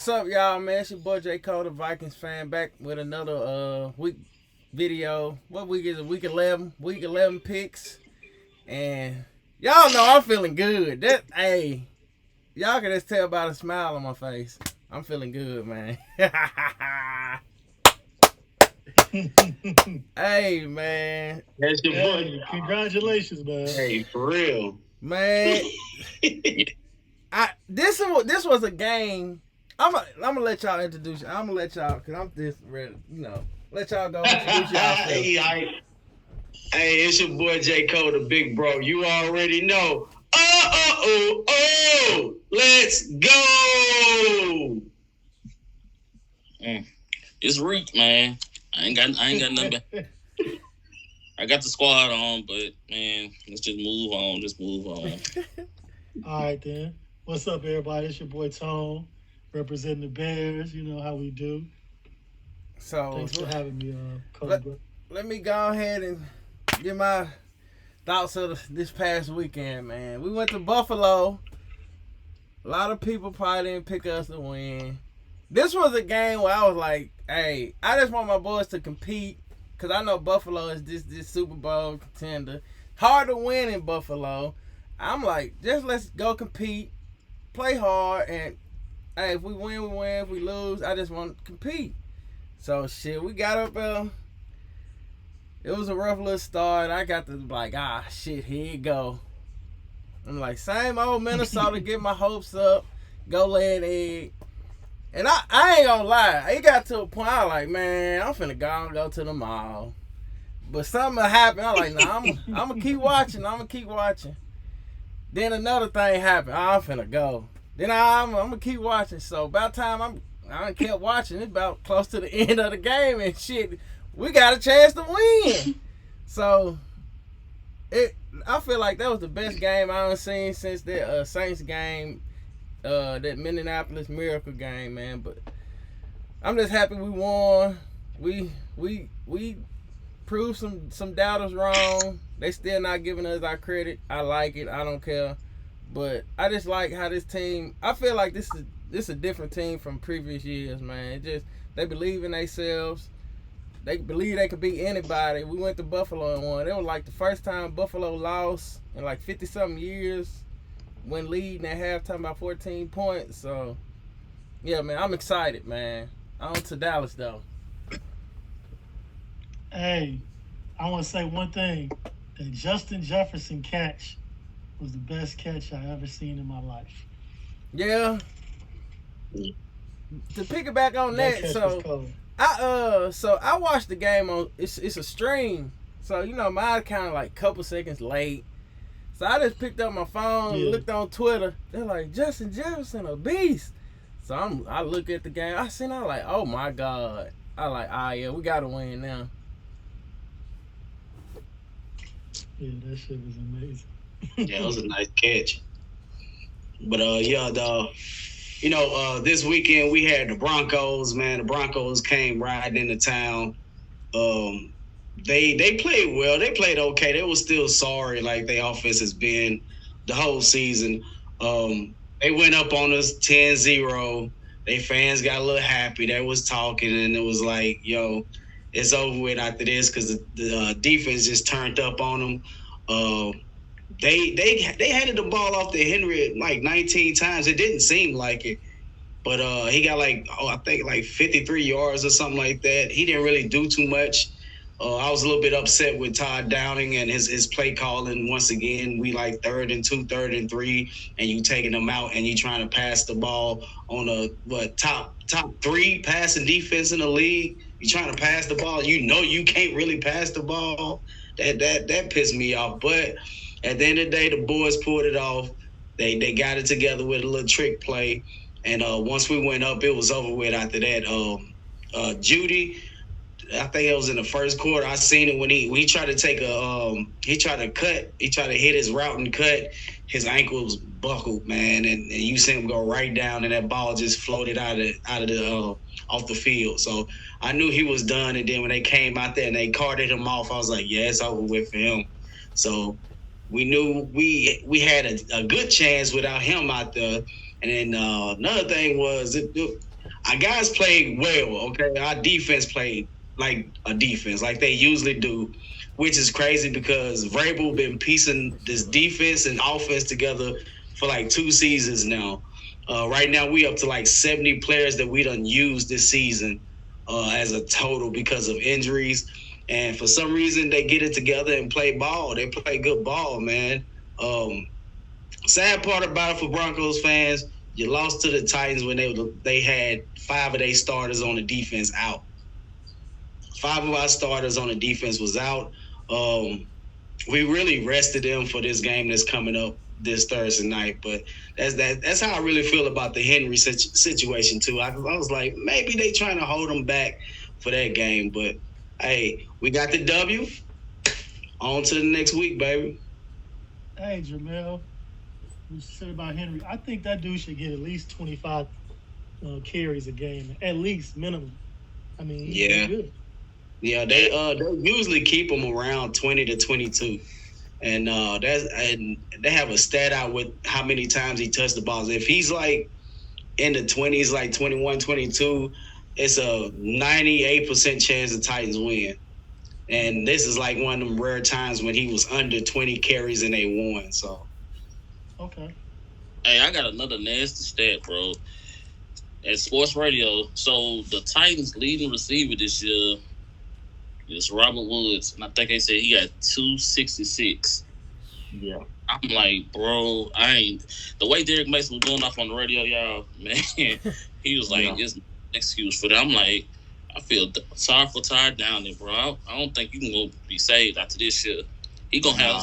What's up, y'all, man? It's your boy J. Cole, the Vikings fan, back with another week video. What week is it? Week 11. Week 11 picks. And y'all know I'm feeling good. Y'all can just tell by the smile on my face. I'm feeling good, man. Hey, man. That's your boy. Hey, congratulations, man. Hey, for real. Man, this was a game. I'm gonna let y'all introduce. I'm gonna let y'all, cause I'm just ready. Let y'all go introduce y'all. Hey, it's your boy J. Cole, the big bro. You already know. Oh, let's go. It's Reek, man. I ain't got nothing back. I got the squad on, but man, let's just move on. Just move on. All right, then. What's up, everybody? It's your boy Tone, representing the Bears. You know how we do. So Thanks for having me, Cole. Let me go ahead and get my thoughts of this past weekend, man. We went to Buffalo. A lot of people probably didn't pick us to win. This was a game where I was like, hey, I just want my boys to compete, because I know Buffalo is this Super Bowl contender. Hard to win in Buffalo. I'm like, just let's go compete, play hard, and hey, if we win, we win. If we lose, I just want to compete. So shit, we got up there. It was a rough little start. I got to like, shit, here you go. I'm like, same old Minnesota, get my hopes up, go lay an egg. And I ain't gonna lie, it got to a point I was like, man, I'm finna go to the mall. But something happened. I was like, nah, I'm gonna keep watching. Then another thing happened. I'm finna go. Then I'm gonna keep watching. So about time I kept watching. It's about close to the end of the game and shit. We got a chance to win. So I feel like that was the best game I've seen since the Saints game, that Minneapolis Miracle game, man. But I'm just happy we won. We proved some doubters wrong. They still not giving us our credit. I like it. I don't care. But I just like how this team. I feel like this is a different team from previous years, man. It just they believe in themselves. They believe they could beat anybody. We went to Buffalo and won. It was like the first time Buffalo lost in like 50-something years, when leading at halftime by 14 points. So, yeah, man, I'm excited, man. On to Dallas, though. Hey, I want to say one thing. That Justin Jefferson catch was the best catch I ever seen in my life. Yeah. To piggyback on that, catch so was cold. I watched the game on it's a stream. So, mine kind of like a couple seconds late. So I just picked up my phone, looked on Twitter. They're like, Justin Jefferson, a beast. So I look at the game. I like, oh my God. I like, yeah, we gotta win now. Yeah, that shit was amazing. Yeah, it was a nice catch. But this weekend we had the Broncos, man. The Broncos came riding into town. They played well. They played okay. They were still sorry, like their offense has been the whole season. They went up on us 10-0. Their fans got a little happy. They was talking, and it was like, yo, it's over with after this, because the defense just turned up on them. They handed the ball off to Henry like 19 times. It didn't seem like it. But he got I think 53 yards or something like that. He didn't really do too much. I was a little bit upset with Todd Downing and his play calling. Once again, we like 3rd and 2, 3rd and 3, and you taking them out and you trying to pass the ball on top 3 passing defense in the league. You trying to pass the ball. You can't really pass the ball. That pissed me off. But at the end of the day, the boys pulled it off. They got it together with a little trick play. And once we went up, it was over with after that. Judy, I think it was in the first quarter. I seen it when he tried to take he tried to hit his route and cut. His ankle was buckled, man, and you see him go right down, and that ball just floated off the field. So I knew he was done. And then when they came out there and they carted him off, I was like, yeah, it's over with for him. So we knew we had a good chance without him out there. And then another thing was our guys played well, okay? Our defense played like a defense, like they usually do, which is crazy because Vrabel been piecing this defense and offense together for like 2 seasons now. Right now, we up to like 70 players that we done used this season as a total because of injuries. And for some reason, they get it together and play ball. They play good ball, man. Sad part about it for Broncos fans, you lost to the Titans when they had 5 of their starters on the defense out. 5 of our starters on the defense was out. We really rested them for this game that's coming up this Thursday night. But that's how I really feel about the Henry situation, too. I was like, maybe they trying to hold them back for that game. But, hey, we got the W. On to the next week, baby. Hey, Jamel, you said about Henry. I think that dude should get at least 25 carries a game, at least minimum. I mean, he's good. Yeah, they usually keep him around 20 to 22. And they have a stat out with how many times he touched the balls. If he's like in the 20s, like 21, 22, it's a 98% chance the Titans win. And this is like one of them rare times when he was under 20 carries and they won. So, okay. Hey, I got another nasty stat, bro. At Sports Radio, so the Titans' leading receiver this year is Robert Woods, and I think they said he got 266. Yeah. I'm like, bro, the way Derek Mason was going off on the radio, y'all, man, he was like, there's no excuse for that. I'm like, I feel sorry for Ty Downey, bro. I don't think you can go be saved after this year. He gonna have,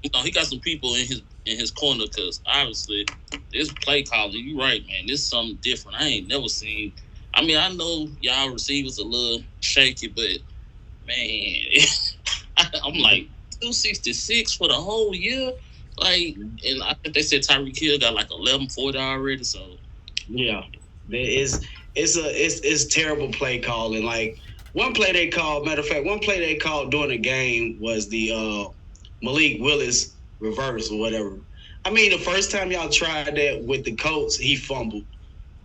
he got some people in his corner because obviously this play calling. You right, man. This is something different. I ain't never seen. I mean, I know y'all receivers a little shaky, but man, I'm like 266 for the whole year. Like, and I think they said Tyreek Hill got like 1140 already. So yeah, it's terrible play calling. Like one play they called during the game was the Malik Willis reverse or whatever. I mean, the first time y'all tried that with the Colts, he fumbled.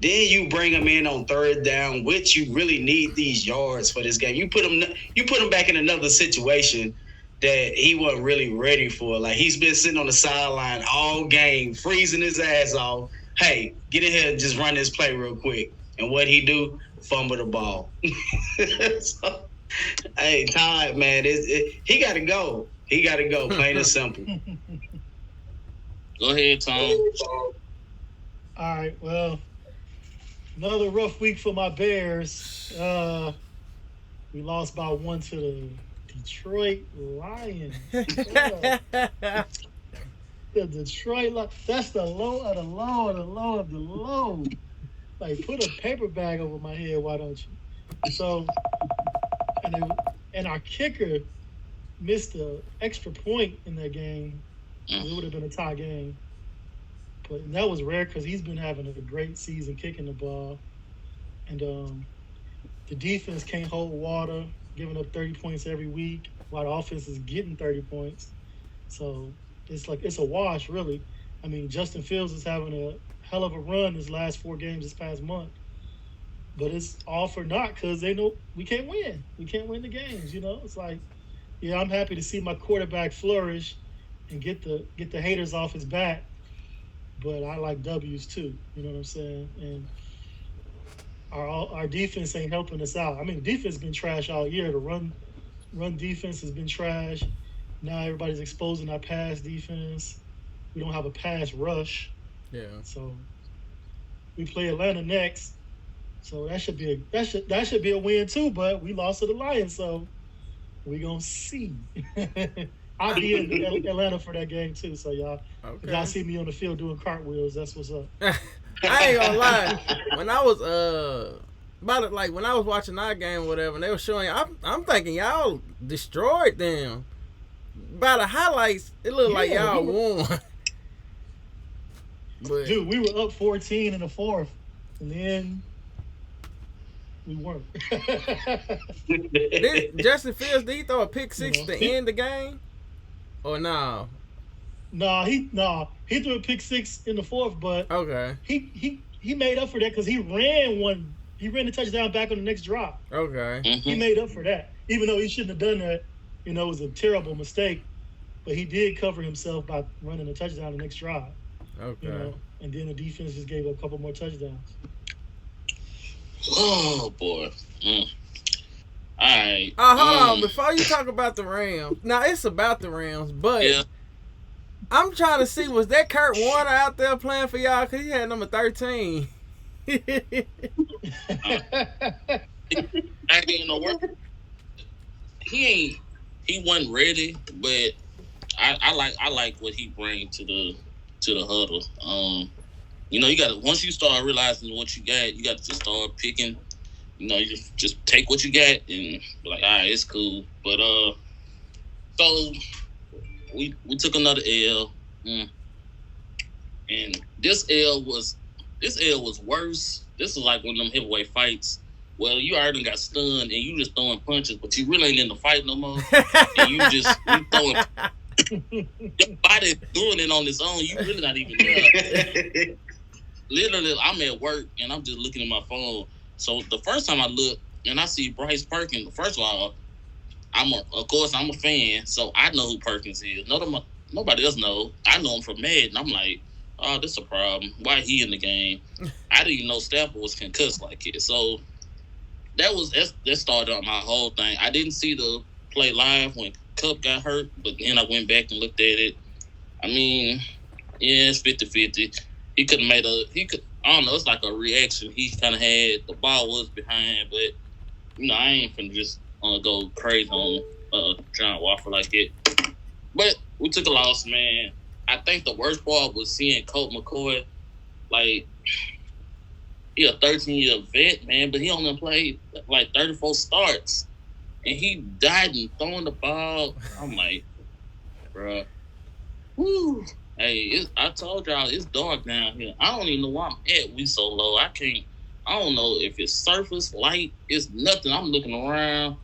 Then you bring him in on 3rd down, which you really need these yards for this game. You put him back in another situation that he wasn't really ready for. Like, he's been sitting on the sideline all game, freezing his ass off. Hey, get in here and just run this play real quick. And what he do? Fumble the ball. So, hey, Todd, man, he got to go. He got to go, plain and simple. Go ahead, Tom. All right, well, another rough week for my Bears. We lost by 1 to the Detroit Lions. The Detroit Lions. That's the low of the low of the low of the low. Like, put a paper bag over my head, why don't you? So, and our kicker missed an extra point in that game. It would have been a tie game. But that was rare because he's been having a great season kicking the ball. And the defense can't hold water, giving up 30 points every week, while the offense is getting 30 points. So it's a wash, really. I mean, Justin Fields is having a hell of a run his last 4 games this past month. But it's all for naught because they know we can't win. We can't win the games, you know? It's like, yeah, I'm happy to see my quarterback flourish and get the haters off his back. But I like W's too, you know what I'm saying? And our defense ain't helping us out. I mean, the defense has been trash all year. The run defense has been trash. Now everybody's exposing our pass defense. We don't have a pass rush. Yeah. So we play Atlanta next. So that should be a win too. But we lost to the Lions, so we gonna see. I'll be in Atlanta for that game too. So y'all, if y'all see me on the field doing cartwheels, that's what's up. I ain't gonna lie. When I was when I was watching our game or whatever, and they were showing, I'm thinking y'all destroyed them. By the highlights, it looked like y'all won. But, dude, we were up 14 in the 4th, and then we weren't. Justin Fields, did he throw a pick 6 to end the game? Or no? He threw a pick 6 in the 4th, but okay, he made up for that because he ran one He ran the touchdown back on the next drive. Okay. He made up for that, even though he shouldn't have done that. It was a terrible mistake, but he did cover himself by running a touchdown the next drive. Okay. And then the defense just gave up a couple more touchdowns. Oh boy. All right. Hold on. Before you talk about the Rams, now it's about the Rams, but Yeah. I'm trying to see, was that Kurt Warner out there playing for y'all? Because he had number 13. I ain't no work. He wasn't ready, but I like what he brings to the huddle. You got to, once you start realizing what you got to just start picking. You just take what you got and be like, all right, it's cool. But so we took another L, and this L was worse. This is like one of them heavyweight fights. Well, you already got stunned and you just throwing punches, but you really ain't in the fight no more. And you throwing. Your body doing it on its own. You really not even there. Literally, I'm at work and I'm just looking at my phone. So the first time I look and I see Bryce Perkins, first of all, I'm a fan, so I know who Perkins is. Nobody else know. I know him from Madden. I'm like, oh, this is a problem. Why he in the game? I didn't even know Stafford was concussed like it. So that started on my whole thing. I didn't see the play live when Kupp got hurt, but then I went back and looked at it. I mean, yeah, it's 50-50. He could have made I don't know, it's like a reaction. He kind of had, the ball was behind, but, I ain't finna just go crazy on John Wofford like it. But we took a loss, man. I think the worst part was seeing Colt McCoy, like, he a 13-year vet, man, but he only played like 34 starts. And he died and throwing the ball. I'm like, bro, woo. Hey, I told y'all it's dark down here. I don't even know why I'm at. We so low. I don't know if it's surface, light. It's nothing. I'm looking around.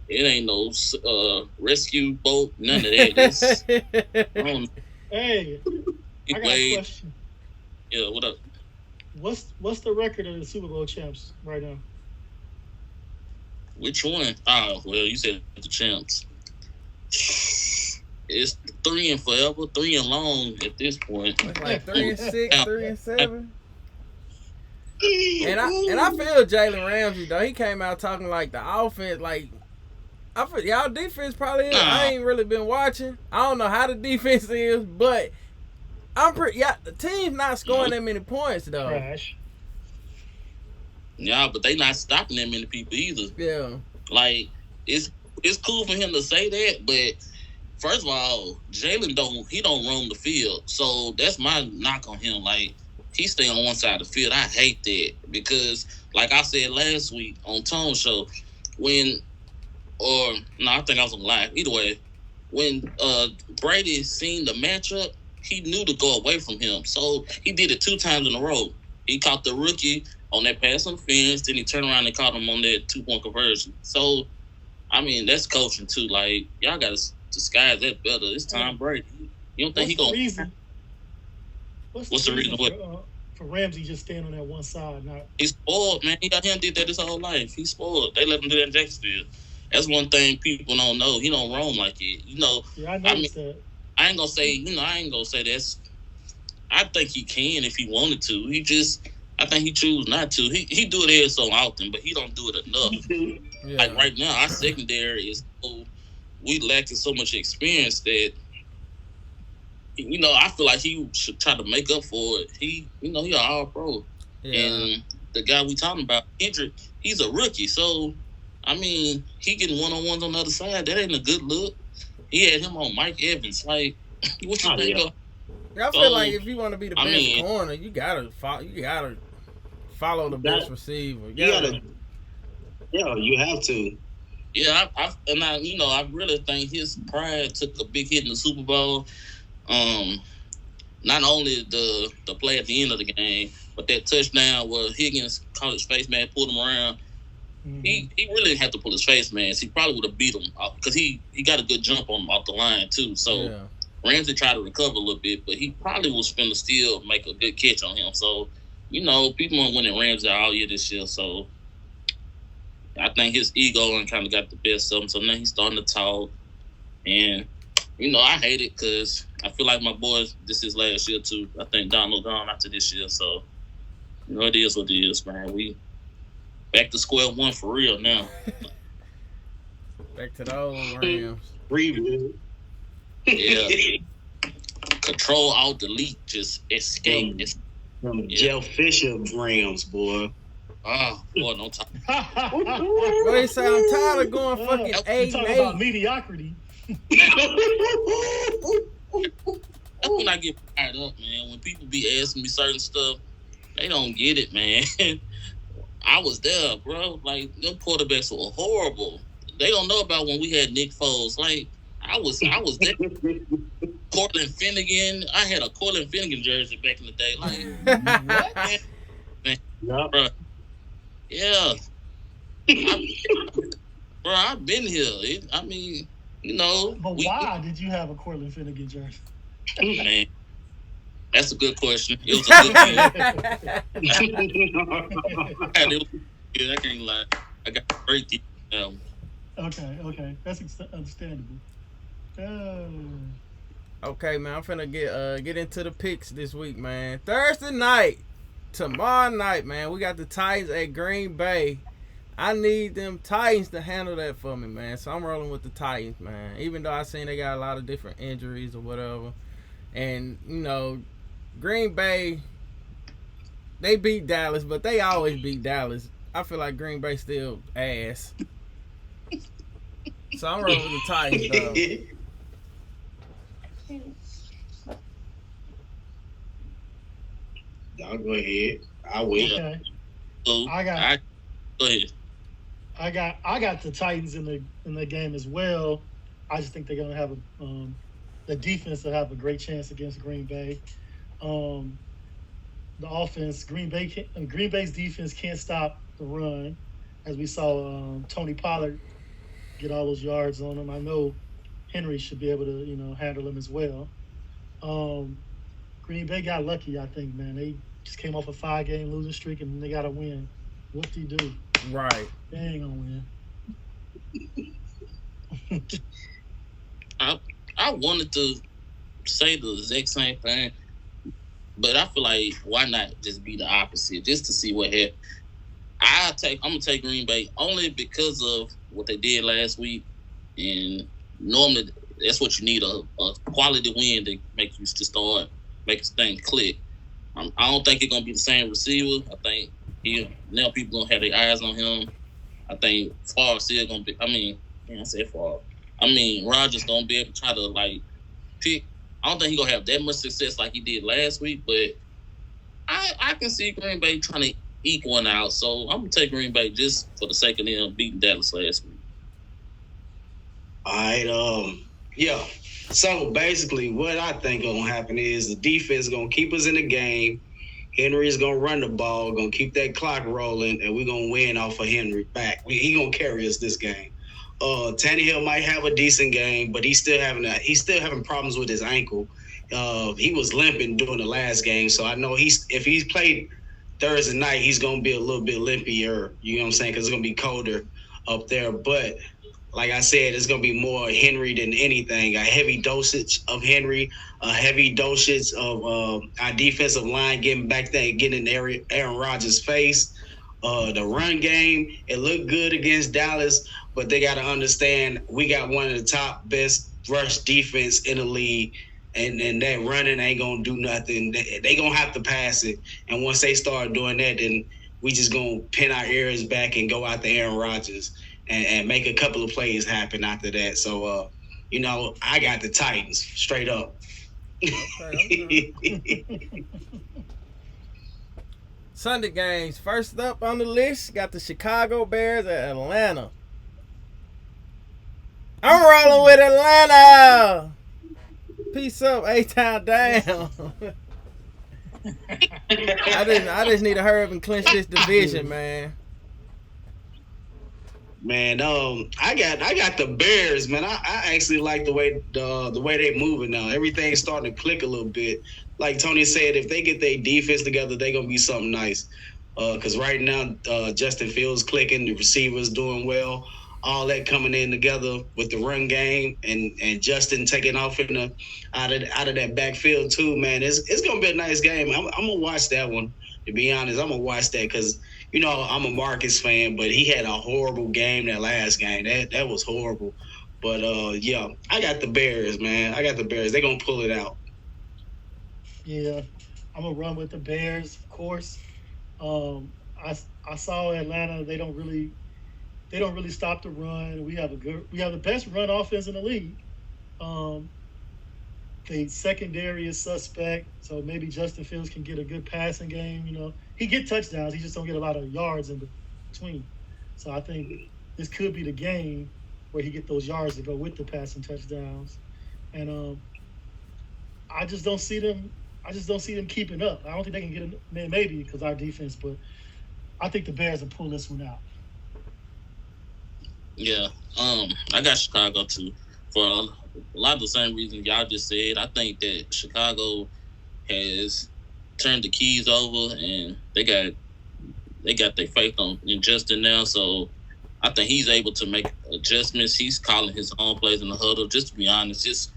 It ain't no rescue boat, none of that. Hey, I got a question. Yeah, what up? What's the record of the Super Bowl champs right now? Which one? Oh, well, you said the champs. It's 3 and forever, 3 and long at this point. Like 3-6, 3-7. And I feel Jalen Ramsey though. He came out talking like the offense, like I feel y'all defense probably is. I ain't really been watching. I don't know how the defense is, but the team's not scoring that many points though. Crash. Yeah, but they not stopping that many people either. Yeah. Like it's cool for him to say that, but first of all, Jalen don't roam the field. So that's my knock on him. Like, he stay on one side of the field. I hate that because, like I said last week on Tone's show, I think I was on live. Either way, when Brady seen the matchup, he knew to go away from him. So he did it 2 times in a row. He caught the rookie on that pass interference, then he turned around and caught him on that 2-point conversion. So, I mean, that's coaching too. Like, y'all got to disguise that better. It's Tom Brady. You don't think he going to... What's the reason for Ramsey just staying on that one side? He's spoiled, man. He got him did that his whole life. He's spoiled. They let him do that in Jacksonville. That's one thing people don't know. He don't roam like it. Yeah, I noticed that. I ain't gonna say that's... I think he can if he wanted to. I think he choose not to. He do it here so often, but he don't do it enough. Yeah. Like right now, our secondary is we lacking so much experience that I feel like he should try to make up for it. He an all pro, and the guy we talking about, Kendrick, he's a rookie. So I mean, he getting one-on-ones on the other side. That ain't a good look. He had him on Mike Evans. Like, what you think of? I feel like if you want to be the best corner, you gotta follow the best receiver. You have to. Yeah, I really think his pride took a big hit in the Super Bowl. Not only the play at the end of the game, but that touchdown where Higgins caught his face man, pulled him around. Mm-hmm. He really didn't have to pull his face man. He probably would have beat him because he got a good jump on him off the line too. So Ramsey tried to recover a little bit, but he probably was finna still make a good catch on him. So people want winning Ramsey all year this year, so I think his ego and kind of got the best of him. So now he's starting to talk, and I hate it because I feel like my boys. This is last year too. I think Donald gone after this year, so it is what it is, man. We back to square one for real now. Back to the old Rams. Reboot. Yeah. Control, Alt, Delete, just escape. Jeff Fisher Rams, boy. Oh, boy, no time. What he say? I'm tired of going fucking 8-8. Talking about mediocrity. That's when I get fired up, man. When people be asking me certain stuff, they don't get it, man. I was there, bro. Like, them quarterbacks were horrible. They don't know about when we had Nick Foles. Like, I was there. Cortland Finnegan. I had a Cortland Finnegan jersey back in the day. Like, what? Man, bro. Yeah. Bro, I've been here. But why did you have a Cortland Finnegan jersey? Man, that's a good question. It was a good game. I can't lie. I got a great team. Okay. That's understandable. Okay, man. I'm finna get into the picks this week, man. Thursday night, tomorrow night, man. We got the Titans at Green Bay. I need them Titans to handle that for me, man. So I'm rolling with the Titans, man. Even though I seen they got a lot of different injuries or whatever. And, Green Bay, they beat Dallas, but they always beat Dallas. I feel like Green Bay still ass. So I'm rolling with the Titans, though. Y'all go ahead. I'll wait. Okay. So, I got go ahead. I got the Titans in the game as well. I just think they're gonna have the defense will have a great chance against Green Bay. The offense, Green Bay's defense can't stop the run, as we saw Tony Pollard get all those yards on him. I know Henry should be able to handle him as well. Green Bay got lucky, I think, man. They just came off a 5-game losing streak and they got to win. Whoop-de-doo. Right. They ain't gonna win. I wanted to say the exact same thing, but I feel like why not just be the opposite, just to see what happens. I'm gonna take Green Bay only because of what they did last week, and normally that's what you need, a quality win to make you to start making things click. I don't think it's gonna be the same receiver. I think now people gonna have their eyes on him. I think Favre still gonna be. I said Favre. Rodgers gonna be able to try to pick. I don't think he gonna have that much success like he did last week, but I can see Green Bay trying to eke one out. So I'm gonna take Green Bay just for the sake of them beating Dallas last week. All right. Yeah. So basically, what I think gonna happen is the defense gonna keep us in the game. Henry's gonna run the ball, gonna keep that clock rolling, and we're gonna win off of Henry back. He gonna carry us this game. Tannehill might have a decent game, but he's still having problems with his ankle. He was limping during the last game, so I know if he's played Thursday night, he's gonna be a little bit limpier. You know what I'm saying? Because it's gonna be colder up there. But like I said, it's gonna be more Henry than anything. A heavy dosage of Henry, a heavy dosage of our defensive line getting back there, getting in Aaron Rodgers' face. The run game, it looked good against Dallas, but they got to understand we got one of the top best rush defense in the league, and that running ain't gonna do nothing. They gonna have to pass it, and once they start doing that, then we just gonna pin our ears back and go out to Aaron Rodgers and make a couple of plays happen after that. So, I got the Titans straight up. Okay. Sunday games. First up on the list, got the Chicago Bears at Atlanta. I'm rolling with Atlanta. Peace up, A-Town down. I just need to hurry up and clinch this division, man. Man, I got the Bears, man. I actually like the way they moving now. Everything's starting to click a little bit. Like Tony said, if they get their defense together, they're gonna be something nice. Because right now, Justin Fields clicking, the receivers doing well, all that coming in together with the run game, and Justin taking off out of that backfield too, man. It's gonna be a nice game. I'm gonna watch that one. To be honest, I'm gonna watch that because I'm a Marcus fan, but he had a horrible game that last game. That was horrible. But yeah, I got the Bears, man. I got the Bears. They're gonna pull it out. Yeah, I'm gonna run with the Bears, of course. I saw Atlanta. They don't really stop the run. We have the best run offense in the league. The secondary is suspect, so maybe Justin Fields can get a good passing game. He get touchdowns. He just don't get a lot of yards in between. So I think this could be the game where he get those yards to go with the passing touchdowns. And I just don't see them. Keeping up. I don't think they can get maybe because our defense, but I think the Bears will pull this one out. Yeah, I got Chicago too for a lot of the same reasons y'all just said. I think that Chicago has turned the keys over and they got their faith in Justin now. So I think he's able to make adjustments. He's calling his own plays in the huddle. Just to be honest,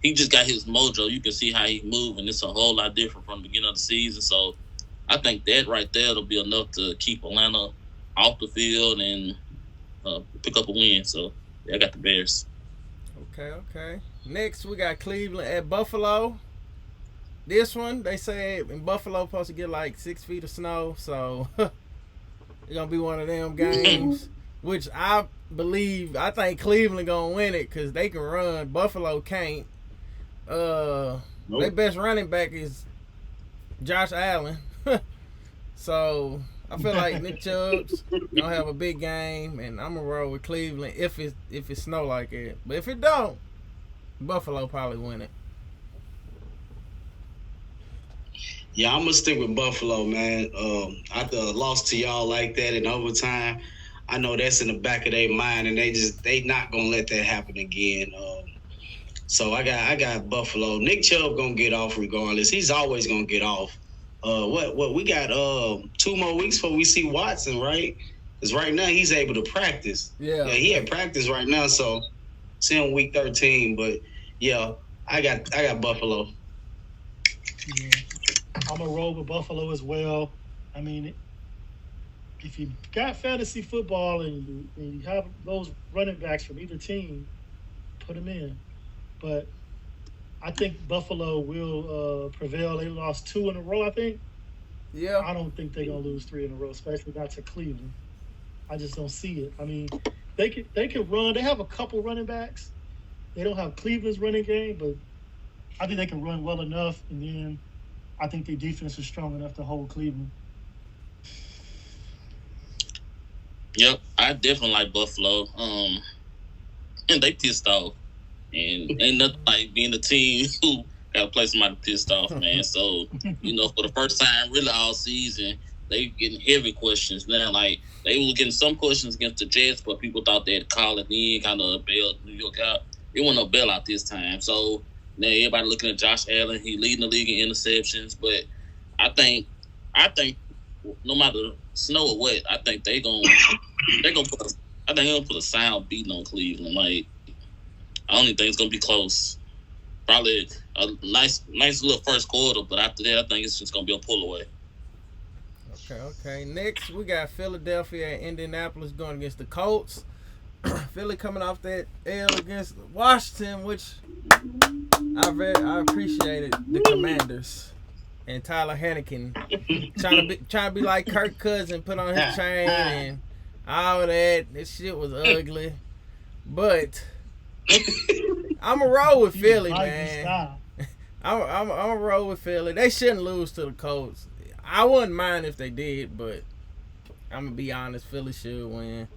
he just got his mojo. You can see how he moves, and it's a whole lot different from the beginning of the season. So I think that right there will be enough to keep Atlanta off the field and pick up a win. So yeah, I got the Bears. Okay. Next, we got Cleveland at Buffalo. This one, they say in Buffalo supposed to get like 6 feet of snow, so it's gonna be one of them games. Which I think Cleveland gonna win it because they can run. Buffalo can't. Nope. Their best running back is Josh Allen. So I feel like Nick Chubb's gonna have a big game, and I'm gonna roll with Cleveland if it snow like it. But if it don't, Buffalo probably win it. Yeah, I'm gonna stick with Buffalo, man. After a loss to y'all like that in overtime, I know that's in the back of their mind, and they not gonna let that happen again. So I got Buffalo. Nick Chubb gonna get off regardless. He's always gonna get off. What we got 2 more weeks before we see Watson, right? Because right now he's able to practice. Yeah, he had practice right now, so see him week 13. But yeah, I got Buffalo. Yeah. I'm gonna roll with Buffalo as well. I mean, if you got fantasy football and you have those running backs from either team, put them in. But I think Buffalo will prevail. They lost 2 in a row, I think. Yeah. I don't think they're gonna lose 3 in a row, especially not to Cleveland. I just don't see it. I mean, they can run. They have a couple running backs. They don't have Cleveland's running game, but I think they can run well enough, and then I think their defense is strong enough to hold Cleveland. Yep, I definitely like Buffalo. And they pissed off. And ain't nothing like being a team who got to play somebody pissed off, man. So, for the first time really all season, they getting heavy questions now. Like, they were getting some questions against the Jets, but people thought they'd call it in, kind of bail New York out. It wasn't no bailout this time. So, now everybody looking at Josh Allen. He leading the league in interceptions. But I think no matter snow or wet, I think they're gonna put a sound beating on Cleveland. Like, I don't think it's gonna be close. Probably a nice little first quarter, but after that, I think it's just gonna be a pull away. Okay. Next, we got Philadelphia and Indianapolis going against the Colts. Philly coming off that L against Washington, which I appreciated the Commanders and Tyler Haneke trying to be like Kirk Cousins, put on his chain and all that. This shit was ugly, but I'm a roll with Philly, man. I'm a roll with Philly. They shouldn't lose to the Colts. I wouldn't mind if they did, but I'm gonna be honest. Philly should win.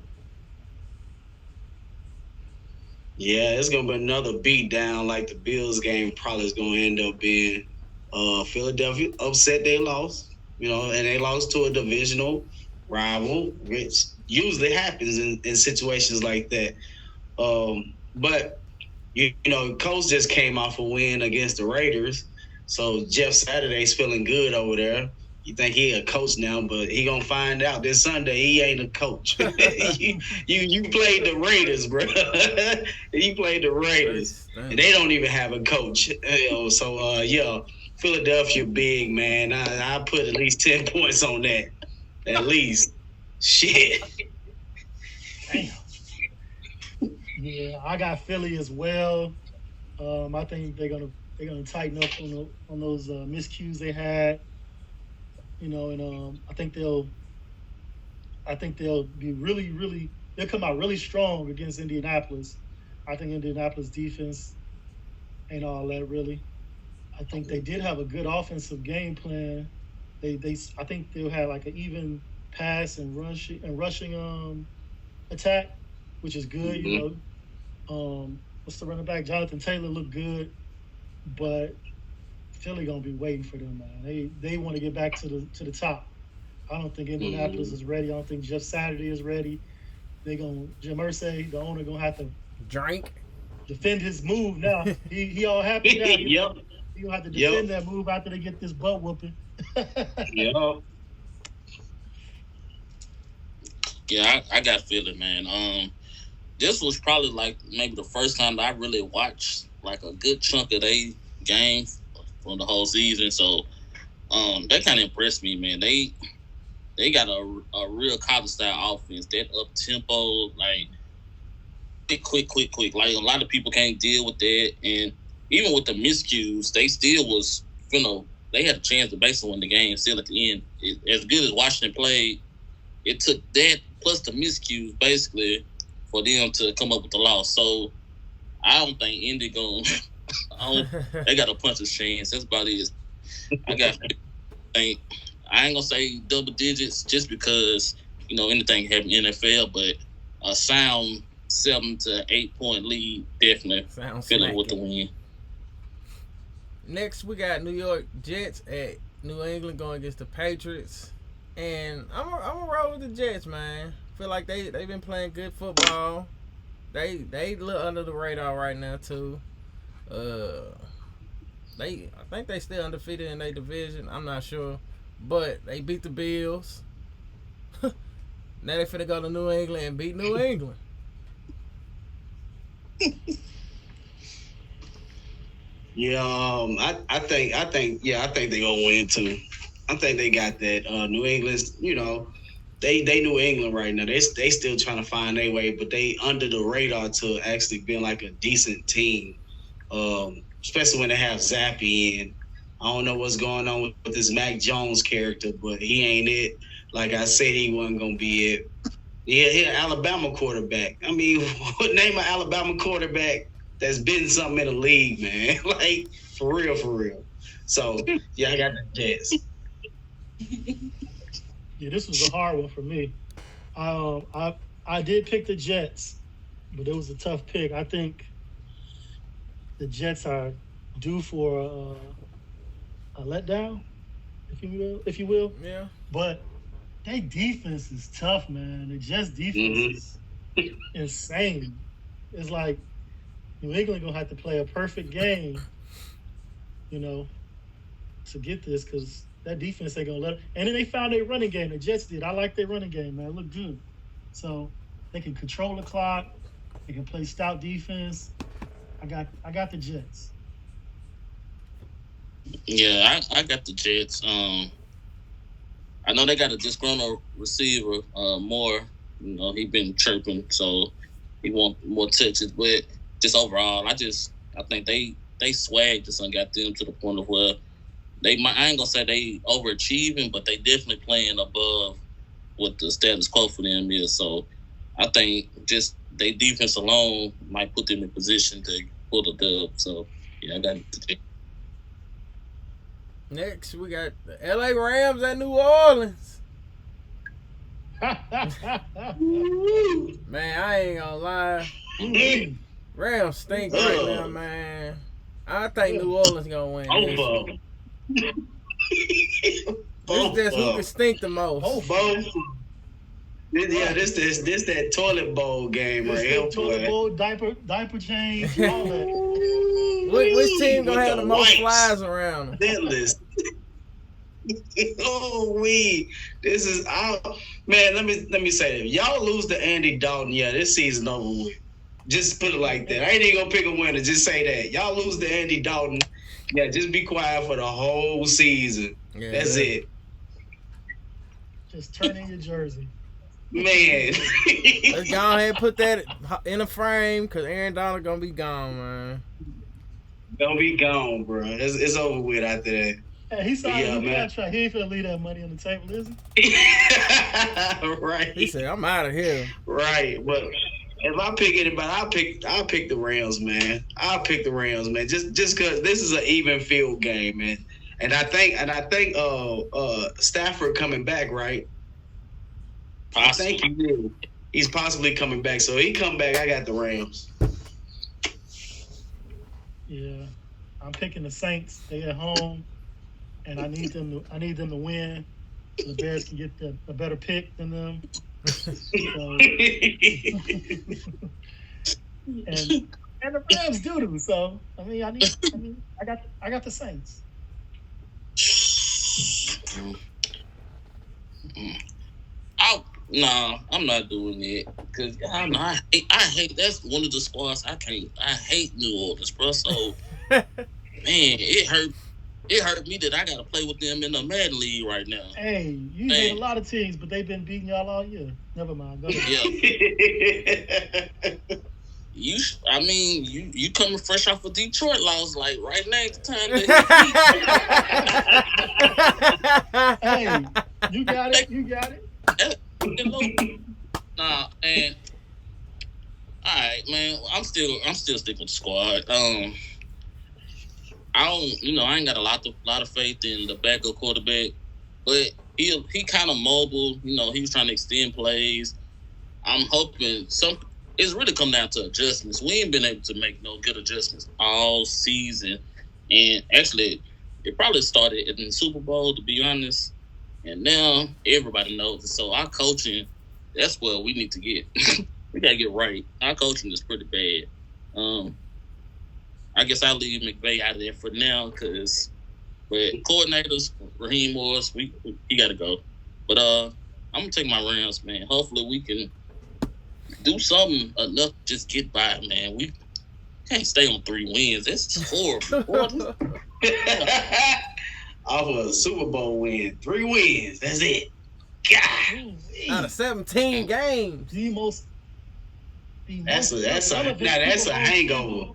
Yeah, it's gonna be another beat down like the Bills game probably is gonna end up being. Philadelphia upset they lost, and they lost to a divisional rival, which usually happens in situations like that. But you know, Coach just came off a win against the Raiders, so Jeff Saturday's feeling good over there. You think he a coach now, but he gonna find out this Sunday he ain't a coach. you played the Raiders, bro. You played the Raiders, and they don't even have a coach. You know, so yeah, Philadelphia big, man. I put at least 10 points on that, at least. Shit. Damn. Yeah, I got Philly as well. I think they're gonna tighten up on those miscues they had. You know, and I think they'll be really they'll come out really strong against Indianapolis. I think Indianapolis defense ain't all that really. I think they did have a good offensive game plan. I think they'll have like an even pass and rushing attack, which is good. You know, what's the running back? Jonathan Taylor looked good, but Philly gonna be waiting for them, man. They want to get back to the top. I don't think Indianapolis is ready. I don't think Jeff Saturday is ready. Jim Irsay, the owner, gonna have to defend his move now. He all happy now. Yep. He gonna have to defend that move after they get this butt whooping. Yep. Yeah, I got Philly, man. This was probably like maybe the first time that I really watched like a good chunk of their game from the whole season. So that kind of impressed me, man. They got a real college style offense. That up tempo, like quick. Like a lot of people can't deal with that. And even with the miscues, they still was, you know, they had a chance to basically win the game still at the end. As good as Washington played, it took that plus the miscues basically for them to come up with the loss. So I don't think Indy they got a puncher's chance. That's about it. I ain't gonna say double digits just because, you know, anything can happen in the NFL, but a sound 7 to 8 point lead definitely feeling with the win. Next, we got New York Jets at New England going against the Patriots, and I'm gonna roll with the Jets, man. Feel like they've been playing good football. They look under the radar right now too. I think they still undefeated in their division. I'm not sure, but they beat the Bills. Now they finna go to New England and beat New England. Yeah, I think they gonna win too. I think they got that. New England's, you know, they New England right now. They still trying to find their way, but they under the radar to actually being like a decent team. Especially when they have Zappy in. I don't know what's going on with this Mac Jones character, but he ain't it. Like I said, he wasn't gonna be it. Yeah, he's an Alabama quarterback. I mean, name an Alabama quarterback that's been something in the league, man. Like, for real. So, yeah, I got the Jets. Yeah, this was a hard one for me. I did pick the Jets, but it was a tough pick. I think the Jets are due for a letdown, if you will. Yeah. But their defense is tough, man. The Jets defense is insane. It's like New England gonna have to play a perfect game, you know, to get this, because that defense ain't gonna let it. And then they found their running game. The Jets did. I like their running game, man. It looked good. So they can control the clock. They can play stout defense. I got the Jets. Yeah, I got the Jets. I know they got a disgruntled receiver, Moore. You know, he been chirping, so he want more touches. But just overall, I think they swag just got them to the point of where I ain't gonna say they overachieving, but they definitely playing above what the status quo for them is. So I think just their defense alone might put them in position to pull the dub. So yeah, I got it. Next, we got the LA Rams at New Orleans. Man, I ain't gonna lie. Rams stink right now, man. I think New Orleans gonna win this. This is just who can stink the most. Both. This that toilet bowl game right here, Toilet boy. bowl, diaper change, all that. Which team gonna With have the most wipes. flies around them? Dentless. Oh, this is out. Man, let me say that. Y'all lose to Andy Dalton, yeah, this season over with. Just put it like that. I ain't even gonna pick a winner. Just say that. Y'all lose to Andy Dalton. Yeah, just be quiet for the whole season. Yeah, That's it. Just turn in your jersey. Man. Let's go ahead and put that in a frame because Aaron Donald gonna be gone, man. Gonna be gone, bro. It's over with after that. Hey, he signed a new man. contract. He ain't finna leave that money on the table, is he? Right. He said, "I'm out of here." Right. But if I pick anybody, I'll pick the Rams, man. I'll pick the Rams, man. Just because this is an even field game, man. And I think Stafford coming back, right? Possibly. I think he will. He's possibly coming back. So he come back, I got the Rams. Yeah, I'm picking the Saints. They at home, and I need them to win. So the Bears can get a better pick than them. So, and the Rams do. So I got the Saints. I'm not doing it because I hate. That's one of the squads I hate New Orleans, bro. So man, it hurt me that I got to play with them in the Madden League right now. Hey, you hate a lot of teams, but they've been beating y'all all year. Never mind. Go ahead. Yeah. You coming fresh off of Detroit loss, like right next time. Hey, you got it. Nah, and all right, man. I'm still sticking with the squad. I ain't got a lot of faith in the backup quarterback, but he kind of mobile. He was trying to extend plays. I'm hoping it's really come down to adjustments. We ain't been able to make no good adjustments all season, and actually, it probably started in the Super Bowl, to be honest. And now everybody knows it. So our coaching, that's what we need to get. We gotta get right. Our coaching is pretty bad. I guess I'll leave McVay out of there for now, but coordinators, Raheem Morris, he gotta go. But I'm gonna take my Rams, man. Hopefully we can do something enough to just get by, man. We can't stay on 3 wins. That's horrible. Off of a Super Bowl win, 3 wins. That's it. God, out of 17 games. That's a hangover.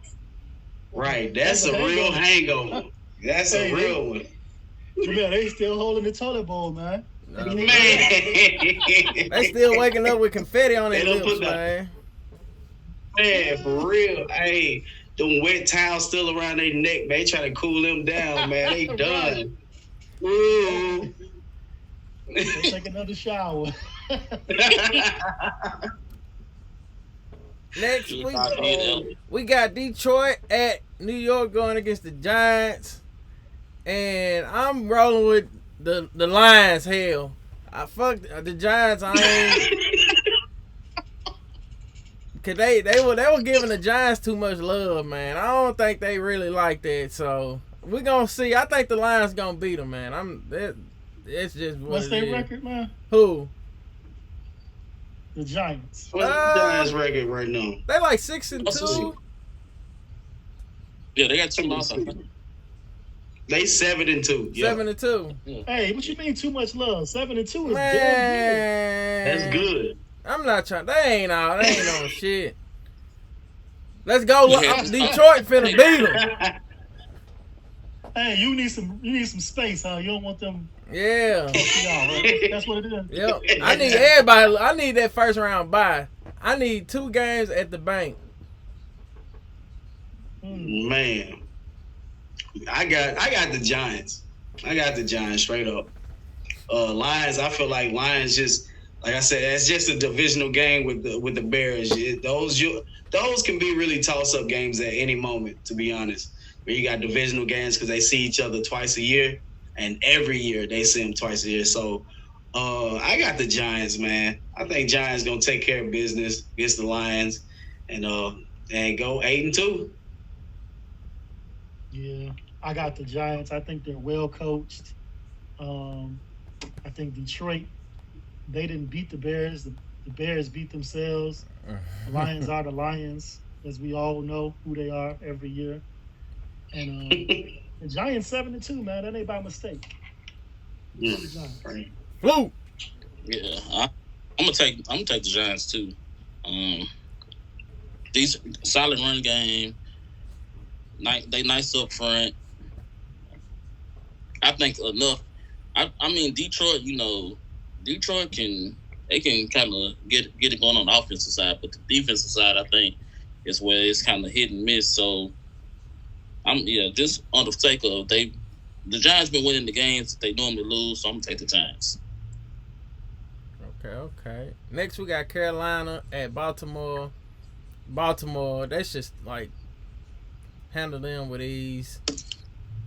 Right, that's a real hangover. That's a real one. Yeah, they still holding the toilet bowl, man. Man, They still waking up with confetti on their They don't lips, put man. Man, for real. Hey, them wet towels still around their neck, man. They trying to cool them down, man. They done. Ooh. Take another shower. Next week, we got Detroit at New York going against the Giants. And I'm rolling with the Lions, hell. I fuck the Giants. I ain't. Cause they were giving the Giants too much love, man. I don't think they really like that. So we're gonna see. I think the Lions gonna beat them, man. It's just what's their record, man? Who? The Giants. What's the Giants record right now? They like 6-2. Yeah, they got 2 losses. They 7-2. Yeah. 7-2. Hey, what you mean too much love? 7-2 is man, that's good. I'm not trying. They ain't on shit. Let's go. Detroit finna beat them. Hey, you need some space, huh? You don't want them. Yeah. Right? That's what it is. Yep. I need everybody. I need that first round bye. I need 2 games at the bank. Man, I got the Giants. I got the Giants straight up. Lions. I feel like Lions just, like I said, that's just a divisional game with the Bears. Those can be really toss up games at any moment, to be honest. Where you got divisional games because they see each other twice a year, and every year they see them twice a year. So I got the Giants, man. I think Giants gonna take care of business against the Lions, and go 8-2. Yeah, I got the Giants. I think they're well coached. I think Detroit, they didn't beat the Bears. The Bears beat themselves. The Lions are the Lions, as we all know who they are every year. And the Giants 7-2, man. That ain't by mistake. Yeah. Woo! Yeah, I'm gonna take the Giants too. Decent, solid run game. They nice up front. I think enough. I mean Detroit. Detroit can kind of get it going on the offensive side, but the defensive side I think is where it's kind of hit and miss. So just on the sake of the Giants been winning the games that they normally lose, so I'm gonna take the Giants. Okay. Next we got Carolina at Baltimore. Baltimore, they just like handle them with ease.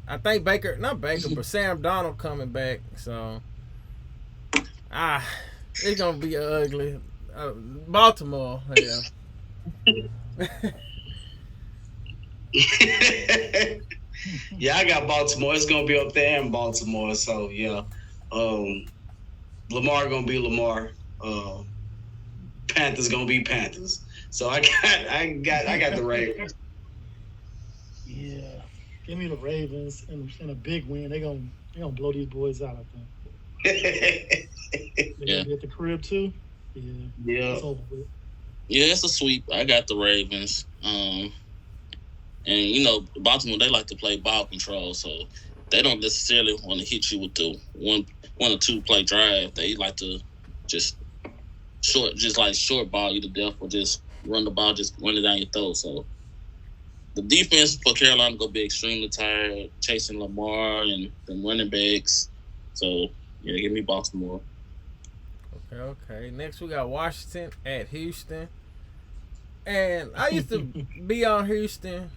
I think but Sam Donald coming back, so it's gonna be ugly. Baltimore, yeah. Yeah, I got Baltimore. It's gonna be up there in Baltimore, so yeah. Lamar gonna be Lamar. Panthers gonna be Panthers. So I got the Ravens. Yeah, give me the Ravens and a big win. They gonna blow these boys out. I think. They gonna be at the crib too. Yeah. It's over with. Yeah, it's a sweep. I got the Ravens. And Baltimore, they like to play ball control, so they don't necessarily want to hit you with the one or two play drive. They like to just short ball you to death, or just run the ball, just run it down your throat. So the defense for Carolina gonna be extremely tired chasing Lamar and the running backs. So yeah, give me Baltimore. Okay. Next we got Washington at Houston. And I used to be on Houston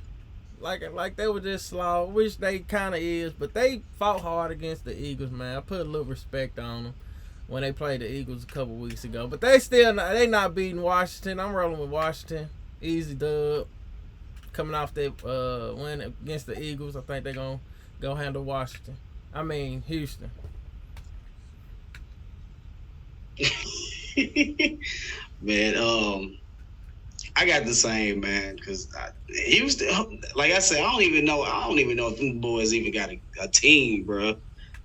like they were just slow, which they kind of is, but they fought hard against the Eagles, man. I put a little respect on them when they played the Eagles a couple weeks ago. But they not beating Washington. I'm rolling with Washington. Easy dub. Coming off their win against the Eagles, I think they're going to go handle Washington. I mean, Houston. Man, I got the same, man, because Houston, like I said, I don't even know if them boys even got a team, bro.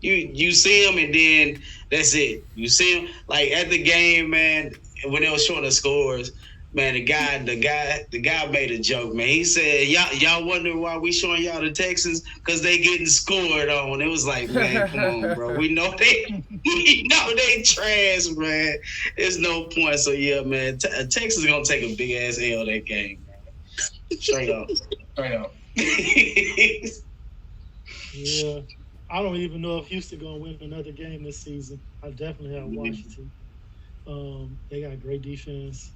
You see them, and then that's it. You see them like at the game, man. When they were showing the scores, man, the guy made a joke, man. He said, "Y'all wonder why we showing y'all the Texans? Because they getting scored on." It was like, man, come on, bro. We know they trash, man. There's no point. So yeah, man, Texas gonna take a big ass L that game, man. Straight up. Yeah. I don't even know if Houston gonna win another game this season. I definitely have Washington. They got great defense.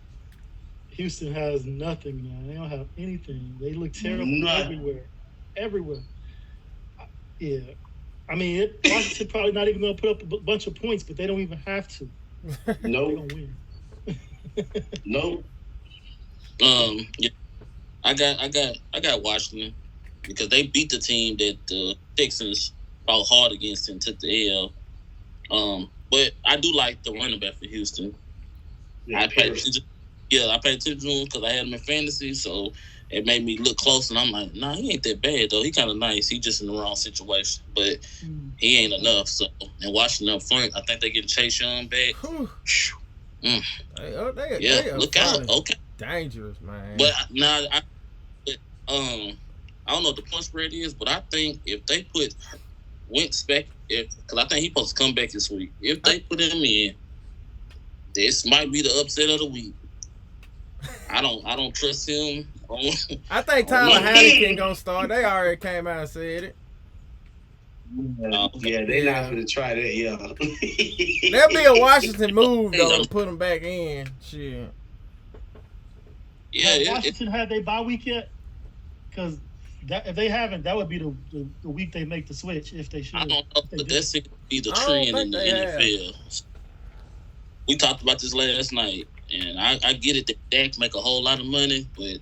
Houston has nothing, man. They don't have anything. They look terrible everywhere. Yeah. I mean, Washington probably not even going to put up a bunch of points, but they don't even have to. No. They're going to win. No. Yeah, I got Washington because they beat the team that the Texans fought hard against and took the L. But I do like the running back for Houston. Yeah, I paid attention to him because I had him in fantasy, so it made me look close, and I'm like, nah, he ain't that bad, though. He kind of nice. He just in the wrong situation, but he ain't enough. So, and Washington up front, I think they get Chase Young back. They look out. Okay. Dangerous, man. But now, I don't know what the point spread is, but I think if they put Wentz back, because I think he's supposed to come back this week. If they put him in, this might be the upset of the week. I don't trust him. I think Tyler Heineken gonna start. They already came out and said it. Yeah, they're not gonna try that. Yeah, that'd be a Washington move though to put him back in. Shit. Yeah, Washington had their bye week yet? Because if they haven't, that would be the week they make the switch if they should. I don't know, but that's be the trend in the NFL. we talked about this last night, and I get it that Dak make a whole lot of money, but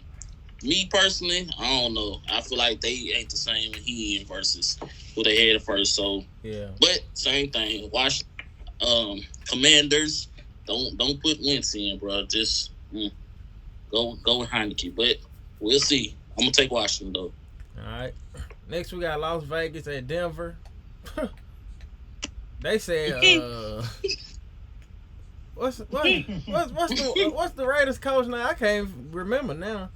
me personally, I don't know. I feel like they ain't the same when he in versus who they had at first. So Yeah. but same thing. Watch Commanders. Don't put Wentz in, bro. Just go with Heineke. But we'll see. I'm gonna take Washington though. All right. Next we got Las Vegas at Denver. They said what's the Raiders coach now? I can't remember now.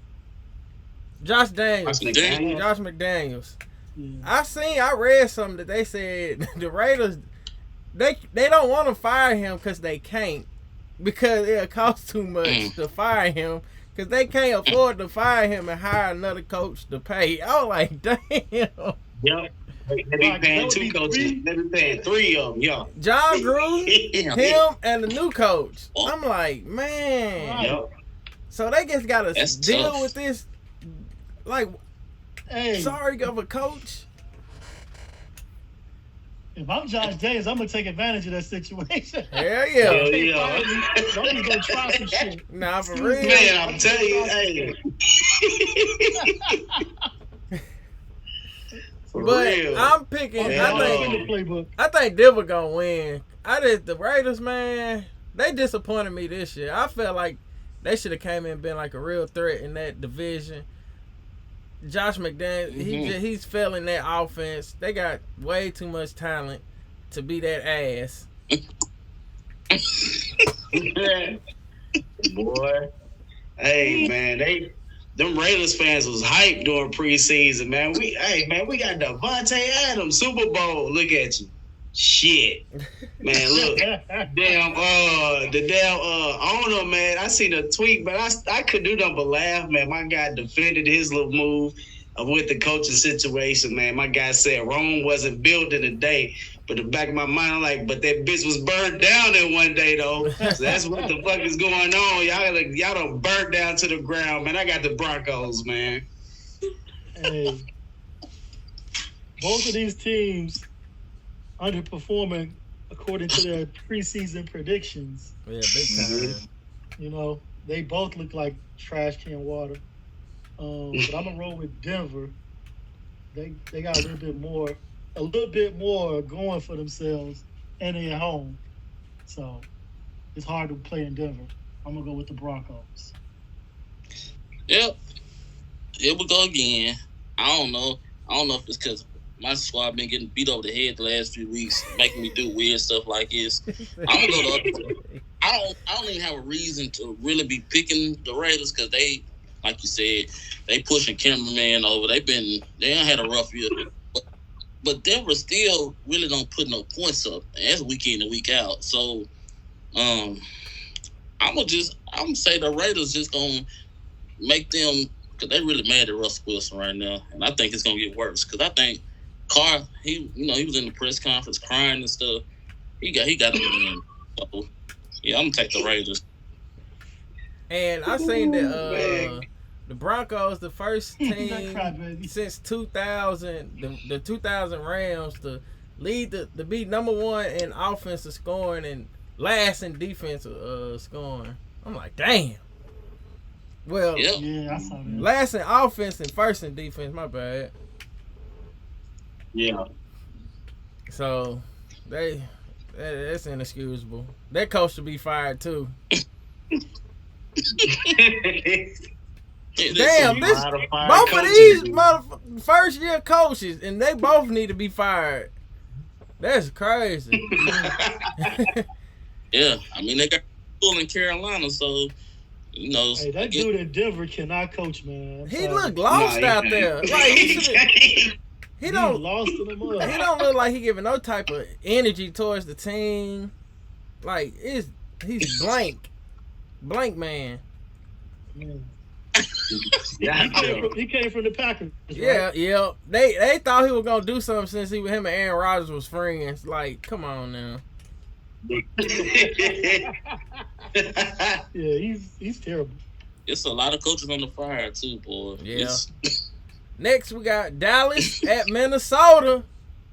Josh Daniels. Josh McDaniels. Yeah. I read something that they said the Raiders they don't want to fire him because they can't, because it'll cost too much to fire him, because they can't afford to fire him and hire another coach to pay. I was like, damn. Yep. They be paying 2 coaches. They be paying 3 of them, yeah. John Gruden, him, and the new coach. I'm like, man. Yep. So they just got to deal tough. with this, like, Hey, sorry of a coach. if I'm Josh Daniels, I'm gonna take advantage of that situation. Hell Hell yeah. yeah. Don't even go try some shit. Nah, for real. Man, I'm telling you, hey. For But real. I'm picking. Yeah. I think Denver gonna win. The Raiders, man. They disappointed me this year. I felt like they should have came in and been like a real threat in that division. Josh McDaniels, he's failing that offense. They got way too much talent to be that ass. Boy. Hey, man, them Raiders fans was hyped during preseason, man. We got Devontae Adams, Super Bowl. Look at you. Shit. Man, look. The damn owner, man, I seen a tweet, but I couldn't do nothing but laugh, man. My guy defended his little move with the coaching situation, man. My guy said Rome wasn't built in a day. But the back of my mind, I'm like, but that bitch was burned down in one day, though. So that's what the fuck is going on. Y'all done burnt down to the ground, man. I got the Broncos, man. Hey, both of these teams underperforming according to their preseason predictions. Yeah, big time. You know, they both look like trash can water. But I'm gonna roll with Denver. They got a little bit more going for themselves, and they're at home. So it's hard to play in Denver. I'm gonna go with the Broncos. Yep. Here we go again. I don't know if it's because my squad been getting beat over the head the last few weeks, making me do weird stuff like this. I'm gonna go the other way. I don't even have a reason to really be picking the Raiders, because they, like you said, they pushing cameraman over. They done had a rough year. But Denver still really don't put no points up. And that's week in and week out. So I'm gonna say the Raiders just gonna make them, because they really mad at Russell Wilson right now. And I think it's gonna get worse. Because I think Carr, he was in the press conference crying and stuff. He got to win. So yeah, I'm gonna take the Raiders. And I seen that the Broncos, the first team since 2000, the 2000 Rams to lead to be number 1 in offensive scoring and last in defensive scoring. I'm like, damn. Well, yeah, I saw that. Last in offense and first in defense. My bad. Yeah. So that's inexcusable. That coach should be fired too. Damn, both of these first year coaches, and they both need to be fired. That's crazy. Yeah, I mean, they got school in Carolina, so Hey, that dude in Denver cannot coach, man. He looked lost out there. Like he don't lost in the mud. He don't look like he giving no type of energy towards the team. Like he's blank man. He came from the Packers. Right? Yeah. They thought he was gonna do something since him and Aaron Rodgers was friends. Like, come on now. Yeah, he's terrible. It's a lot of coaches on the fire too, boy. Yeah. Next we got Dallas at Minnesota.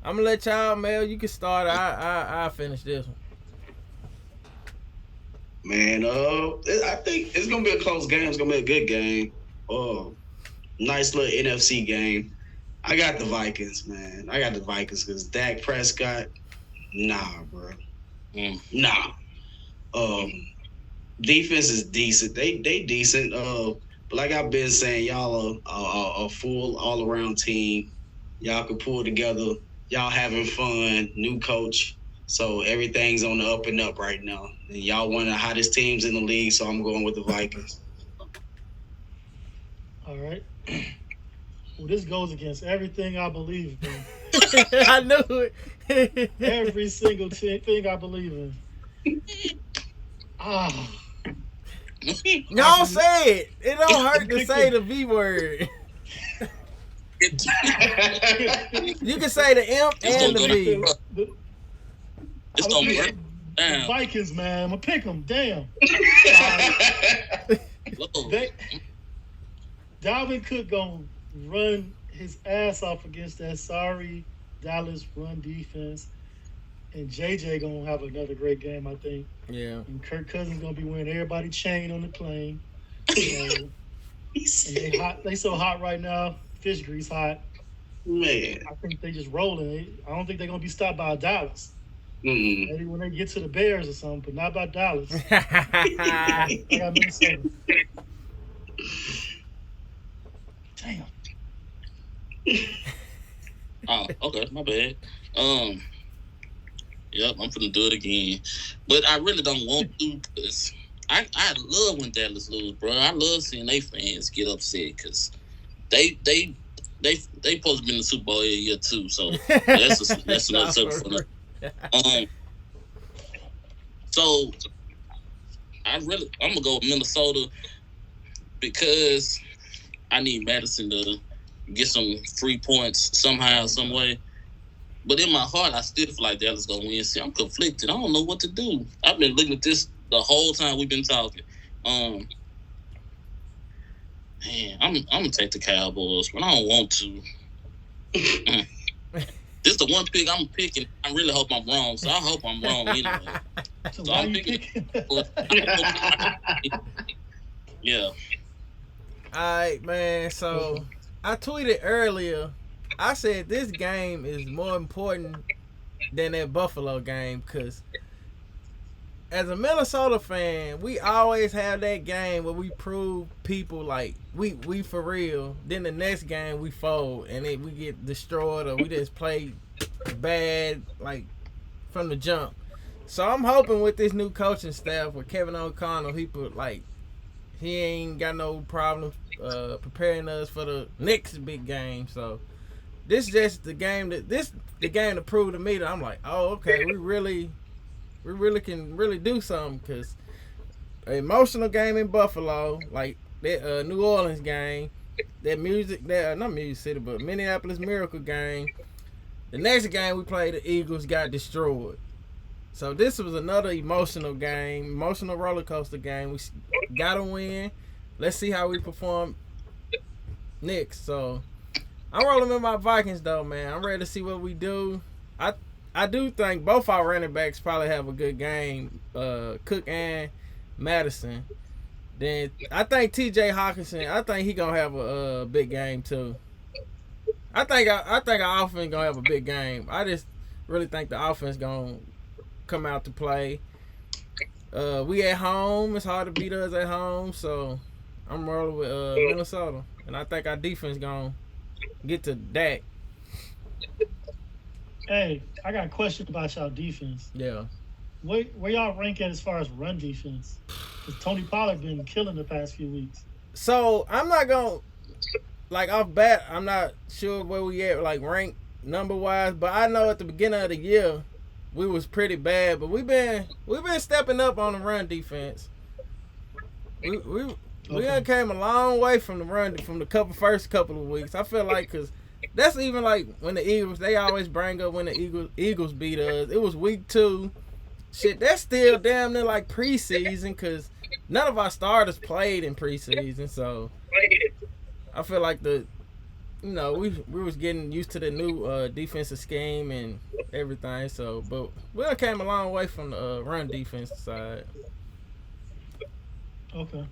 I'm gonna let y'all, Mel. You can start. I finish this one. Man, I think it's gonna be a close game. It's gonna be a good game. Nice little NFC game. I got the Vikings, man. I got the Vikings because Dak Prescott, nah, bro. Nah. Defense is decent. They decent. But like I've been saying, y'all are a full all around team. Y'all can pull together. Y'all having fun. New coach. So everything's on the up and up right now. And y'all one of the hottest teams in the league, so I'm going with the Vikings. All right. Well, this goes against everything I believe in. I knew it. Every single thing I believe in. Y'all say it. It don't hurt to say the V word. You can say the M and the V. It's gonna work. The Vikings, man. I'm gonna pick them. Damn. Dalvin Cook gonna run his ass off against that sorry Dallas run defense, and JJ gonna have another great game, I think. Yeah. And Kirk Cousins gonna be wearing everybody chain on the plane. And they hot. They so hot right now. Fish grease hot. Man, I think they just rolling. I don't think they're gonna be stopped by Dallas. Mm-mm. Maybe when they get to the Bears or something, but not by Dallas. I got Minnesota. Damn. Oh, okay, my bad. Yep, I'm finna do it again. But I really don't want to, because I love when Dallas lose, bro. I love seeing they fans get upset, because they supposed to be in the Super Bowl every year too. So that's another subject for them. So I'm gonna go with Minnesota because I need Madison to get some free points somehow, some way. But in my heart, I still feel like Dallas gonna win. See, I'm conflicted. I don't know what to do. I've been looking at this the whole time we've been talking. Man, I'm gonna take the Cowboys, but I don't want to. This is the one pick I'm picking. I really hope I'm wrong, so I hope I'm wrong anyway. So why I'm picking? Yeah. Alright, man. So I tweeted earlier. I said this game is more important than that Buffalo game because as a Minnesota fan, we always have that game where we prove people like we for real. Then the next game we fold and we get destroyed or we just play bad like from the jump. So I'm hoping with this new coaching staff with Kevin O'Connell, he ain't got no problem preparing us for the next big game. So this is just the game to prove to me that I'm like, oh, okay, we really can do something because an emotional game in Buffalo, like that New Orleans game, not Music City, but Minneapolis Miracle game. The next game we played, the Eagles got destroyed. So this was another emotional game, emotional roller coaster game. We gotta win. Let's see how we perform next. So I'm rolling with my Vikings though, man. I'm ready to see what we do. I do think both our running backs probably have a good game, Cook and Madison. Then I think T.J. Hawkinson, I think he gonna have a big game too. I think our offense gonna have a big game. I just really think the offense gonna come out to play. We at home. It's hard to beat us at home, so I'm rolling with Minnesota, and I think our defense gonna get to Dak. Hey, I got a question about y'all defense. Yeah. Where y'all rank at as far as run defense? Because Tony Pollard been killing the past few weeks. So I'm not gonna off bat. I'm not sure where we at rank number wise, but I know at the beginning of the year we was pretty bad. But we've been stepping up on the run defense. We done came a long way from the run from the first couple of weeks. I feel like because that's even like when the Eagles, they always bring up when the Eagles beat us. It was week 2. Shit, that's still damn near like preseason because none of our starters played in preseason. So I feel like we was getting used to the new defensive scheme and everything. So, but we done came a long way from the run defense side. Okay.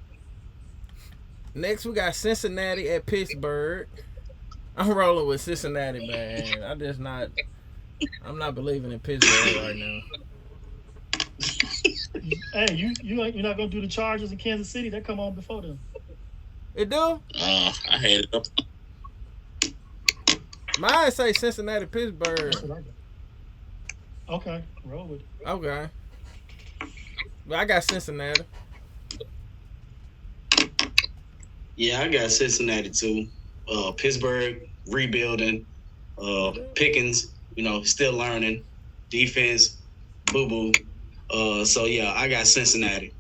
Next, we got Cincinnati at Pittsburgh. I'm rolling with Cincinnati, man. I'm not believing in Pittsburgh right now. Hey, you're not gonna do the Chargers in Kansas City? That come on before them. It do? I had it up. Mine say Cincinnati, Pittsburgh. That's what I got. Okay, roll with it. Okay. But I got Cincinnati. Yeah, I got Cincinnati too. Pittsburgh rebuilding. Pickens, still learning. Defense, boo boo. So yeah, I got Cincinnati.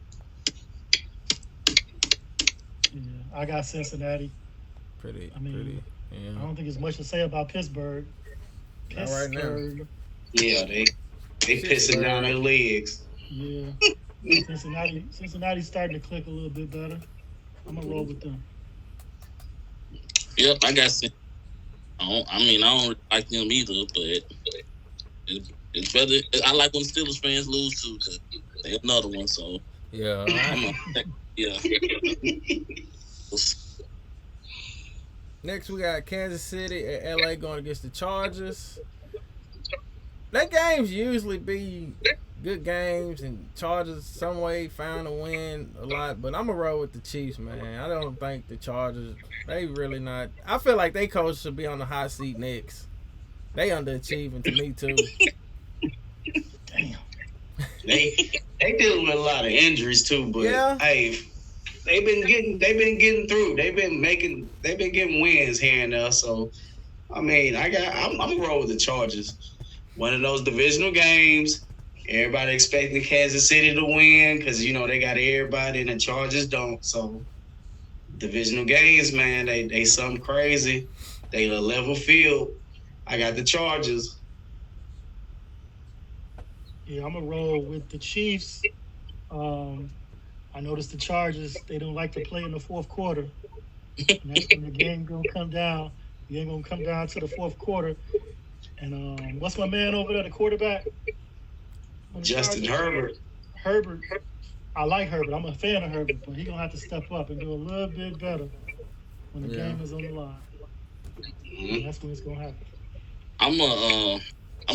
Yeah, I got Cincinnati. Pretty. I Yeah. don't think there's much to say about Pittsburgh. Not right now. Yeah, they pissing down their legs. Yeah. Cincinnati's starting to click a little bit better. I'm gonna roll with them. Yep, I got. I don't like them either, but it's better. I like when Steelers fans lose too, because they're another one. So Yeah. yeah. Next, we got Kansas City at LA going against the Chargers. That games usually be good games, and Chargers some way found a win a lot. But I'm gonna roll with the Chiefs, man. I don't think the Chargers. They really not. I feel like they coach should be on the hot seat next. They underachieving to me too. Damn. They dealing with a lot of injuries too, but Yeah. hey, they've been getting through. They've been getting wins here and there. So I'm gonna roll with the Chargers. One of those divisional games. Everybody expecting Kansas City to win because they got everybody and the Chargers don't. So divisional games, man, they something crazy. They a level field. I got the Chargers. Yeah, I'm gonna roll with the Chiefs. I noticed the Chargers, they don't like to play in the fourth quarter. And that's when the game gonna come down. The game gonna come down to the fourth quarter. And what's my man over there, the quarterback? Justin Herbert. Herbert. I like Herbert. I'm a fan of Herbert, but he's gonna have to step up and do a little bit better when the game is on the line. Mm-hmm. That's when it's gonna happen. I'm gonna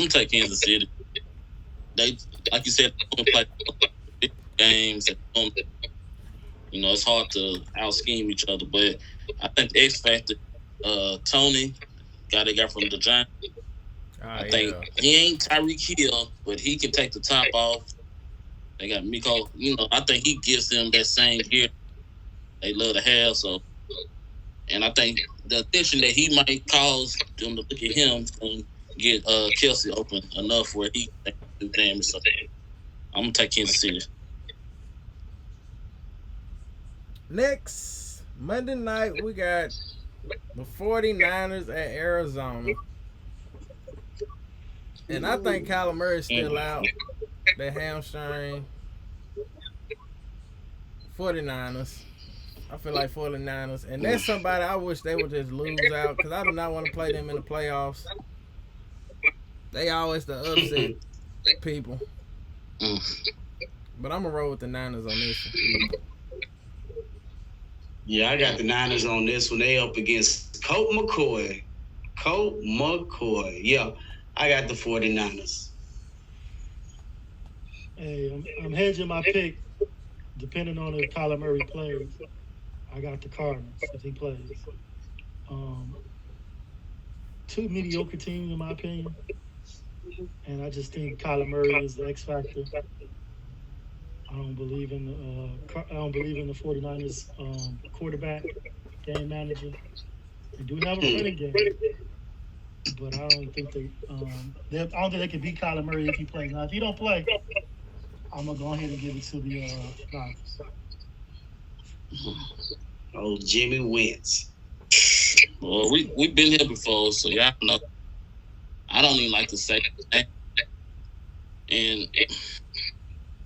take Kansas City. They, like you said, they don't play big games. It's hard to out scheme each other, but I think the X factor, Tony, guy they got from the Giants. I think he ain't Tyreek Hill, but he can take the top off. They got Miko. I think he gives them that same gear they love to have. So, and I think the attention that he might cause them to look at him and get Kelsey open enough where he can do damage. So, I'm gonna take Kansas City. Next, Monday night, we got the 49ers at Arizona. And I think Kyler Murray's still out. That hamstring. 49ers. I feel like 49ers. And that's somebody I wish they would just lose out because I do not want to play them in the playoffs. They always the upset people. But I'm going to roll with the Niners on this one. Yeah, I got the Niners on this one. They up against Colt McCoy. Yeah, I got the 49ers. Hey, I'm hedging my pick depending on if Kyler Murray plays. I got the Cardinals if he plays. Two mediocre teams in my opinion. And I just think Kyler Murray is the X factor. I don't believe in the 49ers quarterback, game manager. They do have a running game, but I don't think they can beat Kyler Murray if he plays. Now, if he don't play, I'm gonna go ahead and give it to the Niners. Oh, Jimmy Wentz. Well, we've been here before, so y'all know. I don't even like to say that. And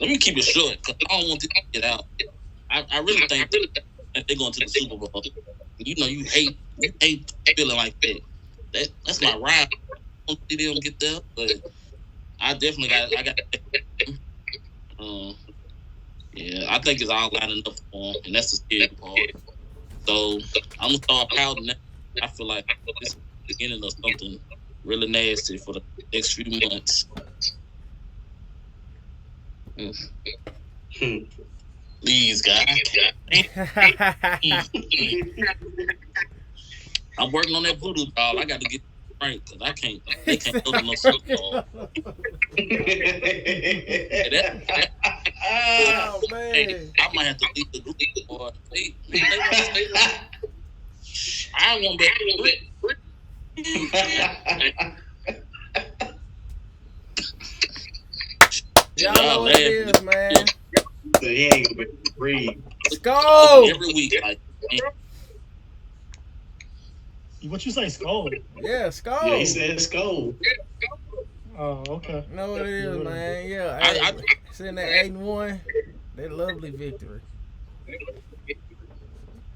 let me keep it short because I don't want to get out. I really think that they're going to the Super Bowl. You hate feeling like that. That's my ride. I don't see them get there, but I definitely got. Yeah, I think it's all lining up for him, and that's the scary part. So I'm gonna start pouting now. I feel like this is the beginning of something really nasty for the next few months. Please, God. I'm working on that voodoo doll. I got to get right because I can't. They can't go to no Super Bowl. Oh man! Hey, I might have to leave the group. Boy. I won't bet. Y'all know what it is, man. So he ain't gonna be able to breathe. Skull. Every week, like. What you say, Skull? Yeah, Skull. Yeah, he said Skull. Oh, okay. Know what it is, man. Yeah, I sitting at 8-1. That lovely victory.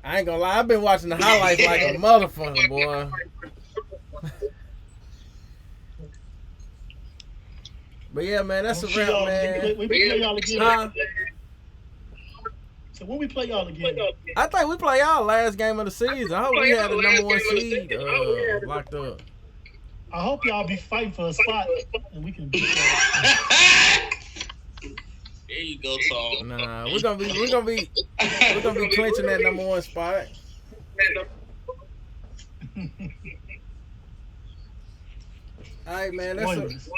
I ain't gonna lie, I've been watching the highlights like a motherfucker, boy. But yeah, man, that's a wrap, man. We play y'all again. Huh? So when we play y'all again? I think we play y'all last game of the season. I hope we had the #1 seed locked up. I hope y'all be fighting for a spot and we can beat y'all. There you go, Tom. Nah, we're gonna be clinching that #1 spot. All right, man.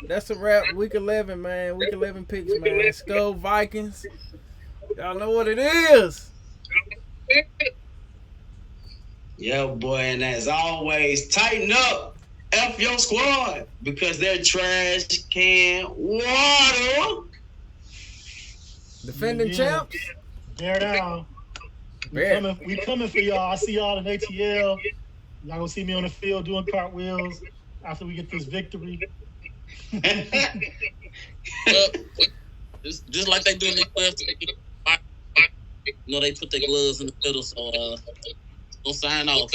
That's a wrap. Week 11, man. Week 11 picks, man. Skull Vikings. Y'all know what it is. Yeah, boy, and as always, tighten up. F your squad because they're trash can water. Defending champs. Bear down. We coming for y'all. I see y'all in ATL. Y'all gonna see me on the field doing cartwheels after we get this victory. Just like they do in the playoffs. You know, they put their gloves in the middle, so don't sign off.